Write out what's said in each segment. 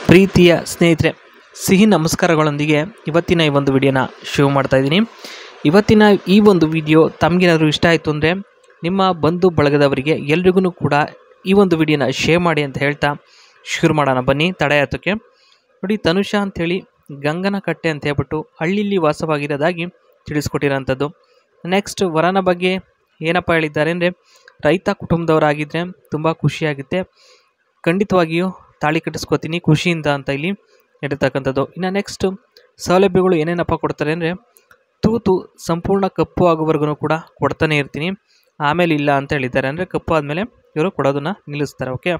ಪ್ರೀತಿಯ ಸ್ನೇಹಿತರೆ, ಸಿಹಿ ನಮಸ್ಕಾರಗಳೊಂದಿಗೆ ಇವತ್ತಿನ ಈ ಒಂದು ವಿಡಿಯೋನ ಶುರು ಮಾಡ್ತಾ ಇದ್ದೀನಿ. ಇವತ್ತಿನ ಈ ಒಂದು ವಿಡಿಯೋ ತಮಗೇನಾದರೂ ಇಷ್ಟ ಆಯಿತು ಅಂದರೆ ನಿಮ್ಮ ಬಂಧು ಬಳಗದವರಿಗೆ ಎಲ್ರಿಗೂ ಕೂಡ ಈ ಒಂದು ವಿಡಿಯೋನ ಶೇರ್ ಮಾಡಿ ಅಂತ ಹೇಳ್ತಾ ಶುರು ಮಾಡೋಣ ಬನ್ನಿ. ತಡ ಯಾತಕ್ಕೆ ನೋಡಿ, ತನುಷಾ ಅಂಥೇಳಿ ಗಂಗನಕಟ್ಟೆ ಅಂತ ಹೇಳ್ಬಿಟ್ಟು ಹಳ್ಳಿಲಿ ವಾಸವಾಗಿರೋದಾಗಿ ತಿಳಿಸ್ಕೊಟ್ಟಿರೋಂಥದ್ದು. ನೆಕ್ಸ್ಟ್ ವರನ ಬಗ್ಗೆ ಏನಪ್ಪ ಹೇಳಿದ್ದಾರೆ ಅಂದರೆ, ರೈತ ಕುಟುಂಬದವರಾಗಿದ್ದರೆ ತುಂಬ ಖುಷಿಯಾಗುತ್ತೆ, ಖಂಡಿತವಾಗಿಯೂ ತಾಳಿ ಕಟ್ಟಿಸ್ಕೋತೀನಿ ಖುಷಿಯಿಂದ ಅಂತ ಇಲ್ಲಿ ಹೇಳಿರ್ತಕ್ಕಂಥದ್ದು. ಇನ್ನು ನೆಕ್ಸ್ಟ್ ಸೌಲಭ್ಯಗಳು ಏನೇನಪ್ಪ ಕೊಡ್ತಾರೆ ಅಂದರೆ, ತೂತು ಸಂಪೂರ್ಣ ಕಪ್ಪು ಆಗೋವರೆಗೂ ಕೂಡ ಕೊಡ್ತಾನೆ ಇರ್ತೀನಿ, ಆಮೇಲೆ ಇಲ್ಲ ಅಂತ ಹೇಳಿದ್ದಾರೆ. ಅಂದರೆ ಕಪ್ಪು ಆದಮೇಲೆ ಇವರು ಕೊಡೋದನ್ನು ನಿಲ್ಲಿಸ್ತಾರೆ. ಓಕೆ,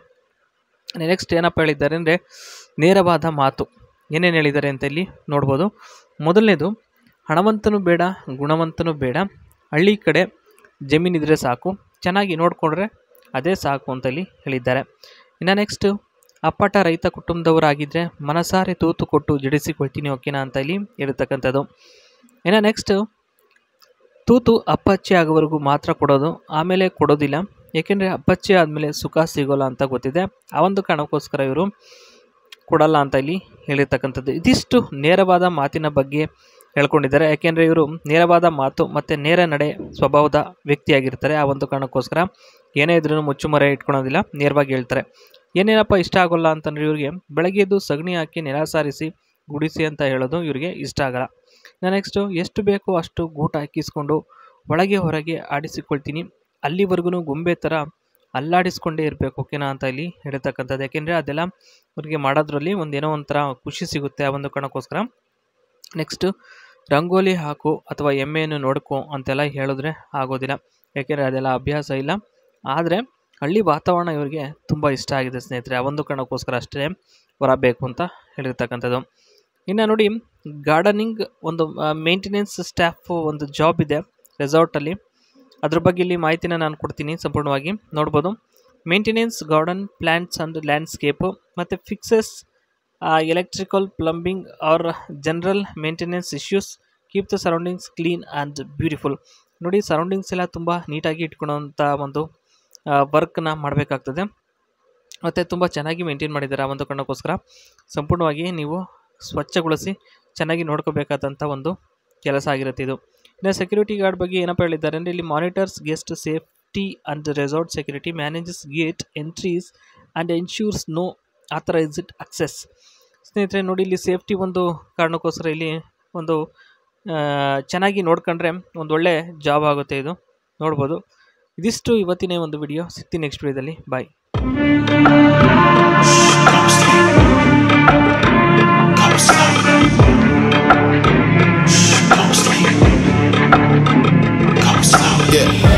ನೆಕ್ಸ್ಟ್ ಏನಪ್ಪ ಹೇಳಿದ್ದಾರೆ ಅಂದರೆ, ನೇರವಾದ ಮಾತು ಏನೇನು ಹೇಳಿದ್ದಾರೆ ಅಂತ ಇಲ್ಲಿ ನೋಡ್ಬೋದು. ಮೊದಲನೇದು, ಹಣವಂತನೂ ಬೇಡ ಗುಣವಂತನೂ ಬೇಡ, ಹಳ್ಳಿ ಕಡೆ ಜಮೀನಿದ್ರೆ ಸಾಕು, ಚೆನ್ನಾಗಿ ನೋಡಿಕೊಂಡ್ರೆ ಅದೇ ಸಾಕು ಅಂತ ಇಲ್ಲಿ ಹೇಳಿದ್ದಾರೆ. ಇನ್ನು ನೆಕ್ಸ್ಟು, ಅಪ್ಪಟ ರೈತ ಕುಟುಂಬದವರಾಗಿದ್ದರೆ ಮನಸಾರೆ ತೂತು ಕೊಟ್ಟು ಜಡಿಸಿಕೊಳ್ತೀನಿ ಓಕೆನಾ ಅಂತ ಇಲ್ಲಿ ಹೇಳಿರ್ತಕ್ಕಂಥದ್ದು. ಇನ್ನು ನೆಕ್ಸ್ಟು, ತೂತು ಅಪ್ಪಚ್ಚೆ ಆಗೋವರೆಗೂ ಮಾತ್ರ ಕೊಡೋದು, ಆಮೇಲೆ ಕೊಡೋದಿಲ್ಲ, ಏಕೆಂದರೆ ಅಪ್ಪಚ್ಚೆ ಆದಮೇಲೆ ಸುಖ ಸಿಗೋಲ್ಲ ಅಂತ ಗೊತ್ತಿದೆ, ಆ ಒಂದು ಕಾರಣಕ್ಕೋಸ್ಕರ ಇವರು ಕೊಡಲ್ಲ ಅಂತ ಇಲ್ಲಿ ಹೇಳಿರ್ತಕ್ಕಂಥದ್ದು. ಇದಿಷ್ಟು ನೇರವಾದ ಮಾತಿನ ಬಗ್ಗೆ ಹೇಳ್ಕೊಂಡಿದ್ದಾರೆ. ಯಾಕೆಂದರೆ ಇವರು ನೇರವಾದ ಮಾತು ಮತ್ತು ನೇರ ನಡೆ ಸ್ವಭಾವದ ವ್ಯಕ್ತಿಯಾಗಿರ್ತಾರೆ. ಆ ಒಂದು ಕಾರಣಕ್ಕೋಸ್ಕರ ಏನೇ ಇದ್ರೂ ಮುಚ್ಚುಮರೆ ಇಟ್ಕೊಳೋದಿಲ್ಲ, ನೇರವಾಗಿ ಹೇಳ್ತಾರೆ. ಏನೇನಪ್ಪ ಇಷ್ಟ ಆಗೋಲ್ಲ ಅಂತಂದರೆ, ಇವರಿಗೆ ಬೆಳಗ್ಗೆ ಎದ್ದು ಸಗಣಿ ಹಾಕಿ ನೆಲ ಸಾರಿಸಿ ಗುಡಿಸಿ ಅಂತ ಹೇಳೋದು ಇವರಿಗೆ ಇಷ್ಟ ಆಗಲ್ಲ. ನೆಕ್ಸ್ಟು, ಎಷ್ಟು ಬೇಕೋ ಅಷ್ಟು ಗೂಟ ಹಾಕಿಸ್ಕೊಂಡು ಒಳಗೆ ಹೊರಗೆ ಆಡಿಸಿಕೊಳ್ತೀನಿ, ಅಲ್ಲಿವರೆಗೂ ಗೊಂಬೆ ಥರ ಅಲ್ಲಾಡಿಸ್ಕೊಂಡೇ ಇರಬೇಕು ಓಕೆನಾ ಅಂತ ಇಲ್ಲಿ ಹೇಳಿರ್ತಕ್ಕಂಥದ್ದು. ಯಾಕೆಂದರೆ ಅದೆಲ್ಲ ಅವ್ರಿಗೆ ಮಾಡೋದ್ರಲ್ಲಿ ಒಂದೇನೋ ಒಂಥರ ಖುಷಿ ಸಿಗುತ್ತೆ, ಆ ಒಂದು ಕಾರಣಕ್ಕೋಸ್ಕರ. ನೆಕ್ಸ್ಟು, ರಂಗೋಲಿ ಹಾಕು ಅಥವಾ ಎಮ್ಮೆಯನ್ನು ನೋಡ್ಕೊ ಅಂತೆಲ್ಲ ಹೇಳಿದ್ರೆ ಆಗೋದಿಲ್ಲ, ಯಾಕೆಂದರೆ ಅದೆಲ್ಲ ಅಭ್ಯಾಸ ಇಲ್ಲ. ಆದರೆ ಹಳ್ಳಿ ವಾತಾವರಣ ಇವರಿಗೆ ತುಂಬ ಇಷ್ಟ ಆಗಿದೆ ಸ್ನೇಹಿತರೆ, ಆ ಒಂದು ಕಾರಣಕ್ಕೋಸ್ಕರ ಅಷ್ಟೇ ಹೊರಬೇಕು ಅಂತ ಹೇಳಿರ್ತಕ್ಕಂಥದ್ದು. ಇನ್ನು ನೋಡಿ, ಗಾರ್ಡನಿಂಗ್ ಒಂದು ಮೇಂಟೆನೆನ್ಸ್ ಸ್ಟಾಫ್ ಒಂದು ಜಾಬ್ ಇದೆ ರೆಸಾರ್ಟಲ್ಲಿ, ಅದ್ರ ಬಗ್ಗೆ ಇಲ್ಲಿ ಮಾಹಿತಿನ ನಾನು ಕೊಡ್ತೀನಿ ಸಂಪೂರ್ಣವಾಗಿ ನೋಡ್ಬೋದು. Maintenance garden plants and landscape ಮತ್ತು fixes electrical plumbing or general maintenance issues, keep the surroundings clean and beautiful. ನೋಡಿ, ಸರೌಂಡಿಂಗ್ಸ್ ಎಲ್ಲ ತುಂಬ ನೀಟಾಗಿ ಇಟ್ಕೊಳ್ಳೋಂಥ ಒಂದು ವರ್ಕ್ನ ಮಾಡಬೇಕಾಗ್ತದೆ, ಮತ್ತು ತುಂಬ ಚೆನ್ನಾಗಿ ಮೇಂಟೈನ್ ಮಾಡಿದ್ದಾರೆ. ಆ ಒಂದು ಕಾರಣಕ್ಕೋಸ್ಕರ ಸಂಪೂರ್ಣವಾಗಿ ನೀವು ಸ್ವಚ್ಛಗೊಳಿಸಿ ಚೆನ್ನಾಗಿ ನೋಡ್ಕೋಬೇಕಾದಂಥ ಒಂದು ಕೆಲಸ ಆಗಿರುತ್ತೆ ಇದು. ಇನ್ನು ಸೆಕ್ಯೂರಿಟಿ ಗಾರ್ಡ್ ಬಗ್ಗೆ ಏನಪ್ಪ ಹೇಳಿದ್ದಾರೆ ಅಂದರೆ, ಇಲ್ಲಿ monitors guest safety and resort security, manages gate entries and ensures no authorised access. ಸ್ನೇಹಿತರೆ ನೋಡಿ, ಇಲ್ಲಿ ಸೇಫ್ಟಿ ಒಂದು ಕಾರಣಕ್ಕೋಸ್ಕರ ಇಲ್ಲಿ ಒಂದು ಚೆನ್ನಾಗಿ ನೋಡ್ಕೊಂಡ್ರೆ ಒಂದು ಒಳ್ಳೆ ಜಾಬ್ ಆಗುತ್ತೆ, ಇದು ನೋಡ್ಬೋದು. ಇದಿಷ್ಟು ಇವತ್ತಿನ ಒಂದು ವಿಡಿಯೋ, ಸಿಗ್ತೀನಿ ನೆಕ್ಸ್ಟ್ ವಿಡಿಯೋದಲ್ಲಿ, ಬಾಯ್. Yeah.